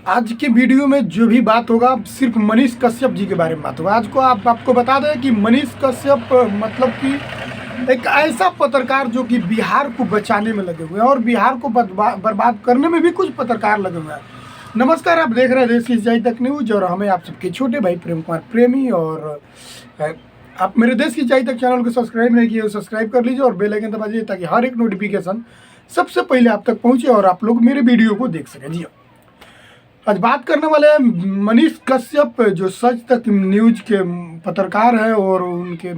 आज के वीडियो में जो भी बात होगा सिर्फ मनीष कश्यप जी के बारे में बात होगा। आज को आपको बता दें कि मनीष कश्यप मतलब कि एक ऐसा पत्रकार जो कि बिहार को बचाने में लगे हुए हैं और बिहार को बर्बाद करने में भी कुछ पत्रकार लगे हुए हैं। नमस्कार, आप देख रहे हैं देश की सच्चाई तक न्यूज और हमें आप सबके छोटे भाई प्रेम कुमार प्रेमी। और आप मेरे देश की सच्चाई तक चैनल को सब्सक्राइब नहीं किए हो सब्सक्राइब कर लीजिए और बेल आइकन दबा दीजिए ताकि हर एक नोटिफिकेशन सबसे पहले आप तक पहुंचे और आप लोग मेरे वीडियो को देख सकें। जी आज बात करने वाले हैं मनीष कश्यप जो सच तक न्यूज के पत्रकार हैं और उनके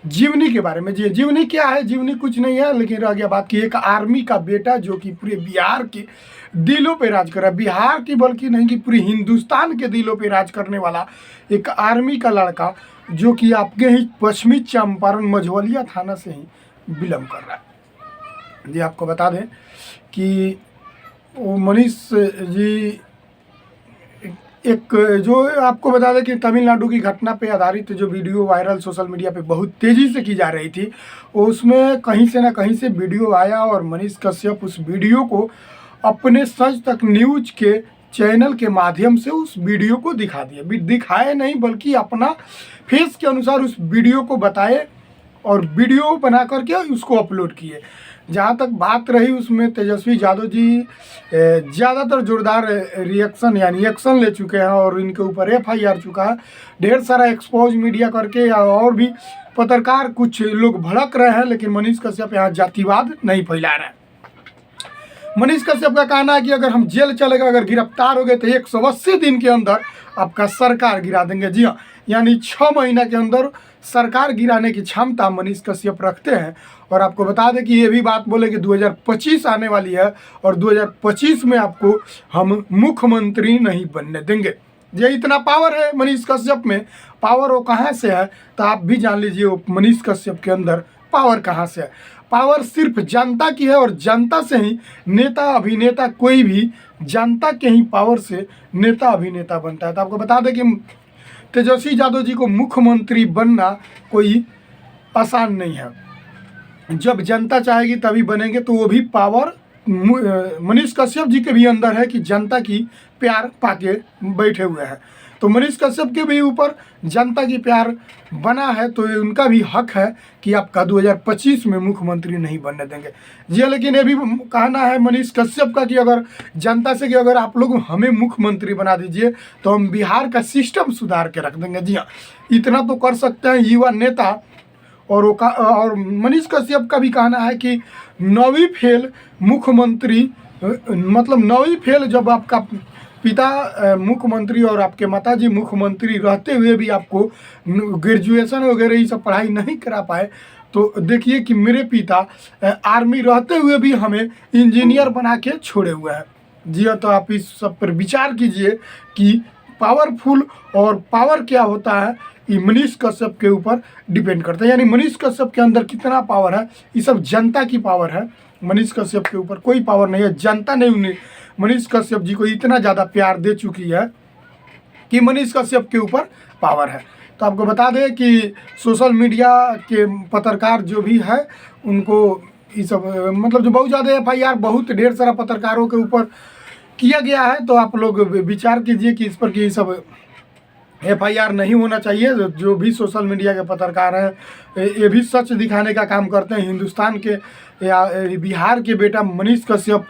जीवनी के बारे में। जी जीवनी क्या है? जीवनी कुछ नहीं है, लेकिन रह गया बात की एक आर्मी का बेटा जो कि पूरे बिहार के दिलों पे राज कर रहा है। बिहार की बल्कि नहीं कि पूरी हिंदुस्तान के दिलों पे राज करने वाला एक आर्मी का लड़का जो कि आपके ही पश्चिमी चंपारण मझौलिया थाना से ही बिलोंग कर रहा है। जी आपको बता दें कि वो मनीष जी एक जो आपको बता दें कि तमिलनाडु की घटना पे आधारित जो वीडियो वायरल सोशल मीडिया पे बहुत तेज़ी से की जा रही थी, उसमें कहीं से ना कहीं से वीडियो आया और मनीष कश्यप उस वीडियो को अपने सच तक न्यूज के चैनल के माध्यम से उस वीडियो को दिखा दिए। दिखाए नहीं बल्कि अपना फेस के अनुसार उस वीडियो को बताए और वीडियो बना करके उसको अपलोड किए। जहाँ तक बात रही उसमें तेजस्वी यादव जी ज़्यादातर जोरदार रिएक्शन यानी एक्शन ले चुके हैं और इनके ऊपर FIR चुका है। ढेर सारा एक्सपोज मीडिया करके और भी पत्रकार कुछ लोग भड़क रहे हैं, लेकिन मनीष कश्यप यहाँ जातिवाद नहीं फैला रहे हैं। मनीष कश्यप का कहना है कि अगर हम जेल चले गए, अगर गिरफ्तार हो गए तो 180 दिन के अंदर आपका सरकार गिरा देंगे। जी हाँ, यानी 6 महीना के अंदर सरकार गिराने की क्षमता मनीष कश्यप रखते हैं। और आपको बता दें कि ये भी बात बोले कि 2025 आने वाली है और 2025 में आपको हम मुख्यमंत्री नहीं बनने देंगे। ये इतना पावर है मनीष कश्यप में। पावर वो कहाँ से है तो आप भी जान लीजिए वो मनीष कश्यप के अंदर पावर कहाँ से है। पावर सिर्फ जनता की है और जनता से ही नेता अभिनेता कोई भी जनता के ही पावर से नेता अभिनेता बनता है। तो आपको बता दें कि तेजस्वी यादव जी को मुख्यमंत्री बनना कोई आसान नहीं है। जब जनता चाहेगी तभी बनेंगे। तो वो भी पावर मनीष कश्यप जी के भी अंदर है कि जनता की प्यार पाके बैठे हुए हैं। तो मनीष कश्यप के भी ऊपर जनता की प्यार बना है, तो उनका भी हक है कि आपका 2025 में मुख्यमंत्री नहीं बनने देंगे। जी, लेकिन ये भी कहना है मनीष कश्यप का कि अगर जनता से कि अगर आप लोग हमें मुख्यमंत्री बना दीजिए तो हम बिहार का सिस्टम सुधार के रख देंगे। जी हाँ, इतना तो कर सकते हैं युवा नेता। और मनीष कश्यप का भी कहना है कि 9वीं फेल मुख्यमंत्री मतलब 9वीं फेल जब आपका पिता मुख्यमंत्री और आपके माताजी मुख्यमंत्री रहते हुए भी आपको ग्रेजुएशन वगैरह ये सब पढ़ाई नहीं करा पाए, तो देखिए कि मेरे पिता आर्मी रहते हुए भी हमें इंजीनियर बना के छोड़े हुए हैं। जी हाँ, तो आप इस सब पर विचार कीजिए कि पावरफुल और पावर क्या होता है, ये मनीष कश्यप के ऊपर डिपेंड करता है। यानी मनीष कश्यप के अंदर कितना पावर है, ये सब जनता की पावर है। मनीष कश्यप के ऊपर कोई पावर नहीं है। जनता ने उन्हें मनीष कश्यप जी को इतना ज़्यादा प्यार दे चुकी है कि मनीष कश्यप के ऊपर पावर है। तो आपको बता दें कि सोशल मीडिया के पत्रकार जो भी है उनको ये सब मतलब जो बहुत ज़्यादा FIR बहुत ढेर सारा पत्रकारों के ऊपर किया गया है। तो आप लोग विचार कीजिए कि इस पर कि सब FIR नहीं होना चाहिए। जो भी सोशल मीडिया के पत्रकार हैं ये भी सच दिखाने का काम करते हैं। हिंदुस्तान के या बिहार के बेटा मनीष कश्यप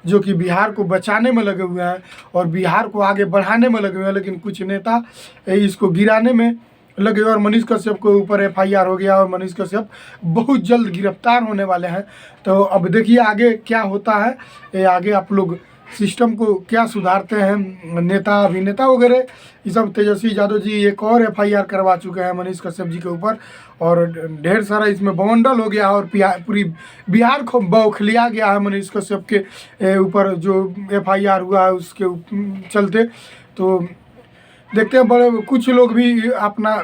जो कि बिहार को बचाने में लगे हुए हैं और बिहार को आगे बढ़ाने में लगे हुए हैं, लेकिन कुछ नेता इसको गिराने में लगे हुए और मनीष कश्यप के ऊपर FIR हो गया और मनीष कश्यप बहुत जल्द गिरफ्तार होने वाले हैं। तो अब देखिए आगे क्या होता है, ये आगे आप लोग सिस्टम को क्या सुधारते हैं नेता अभिनेता वगैरह ये सब। तेजस्वी यादव जी एक और FIR करवा चुके हैं मनीष कश्यप जी के ऊपर और ढेर सारा इसमें बवंडल हो गया और पूरी बिहार को बौखलिया गया है मनीष कश्यप के ऊपर जो FIR हुआ है उसके चलते। तो देखते हैं बड़े कुछ लोग भी अपना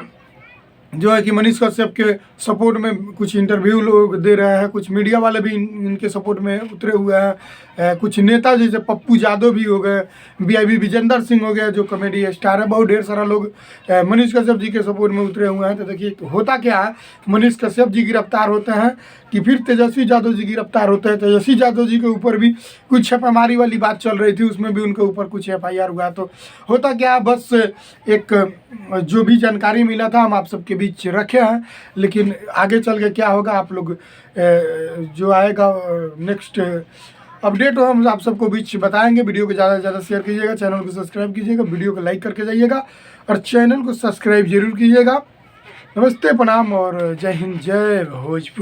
जो है कि मनीष कश्यप के सपोर्ट में कुछ इंटरव्यू लोग दे रहे हैं, कुछ मीडिया वाले भी इनके सपोर्ट में उतरे हुए हैं। कुछ नेता जैसे पप्पू यादव भी हो गए, वीआईबी विजेंद्र सिंह हो गया जो कॉमेडी स्टार है, बहुत ढेर सारा लोग मनीष कश्यप जी के सपोर्ट में उतरे हुए हैं। तो देखिए होता क्या है, मनीष कश्यप जी गिरफ्तार होते हैं कि फिर तेजस्वी यादव जी गिरफ्तार होते हैं। तेजस्वी यादव जी के ऊपर भी कुछ छापेमारी वाली बात चल रही थी, उसमें भी उनके ऊपर कुछ FIR हुआ। तो होता क्या, बस एक जो भी जानकारी मिला था हम आप सबके बीच रखे हैं, लेकिन आगे चल के क्या होगा आप लोग जो आएगा नेक्स्ट अपडेट हो हम आप सबको बीच बताएंगे। वीडियो को ज़्यादा से ज़्यादा शेयर कीजिएगा, चैनल को सब्सक्राइब कीजिएगा, वीडियो को लाइक करके जाइएगा और चैनल को सब्सक्राइब जरूर कीजिएगा। नमस्ते, प्रणाम और जय हिंद, जय भोजपुरी।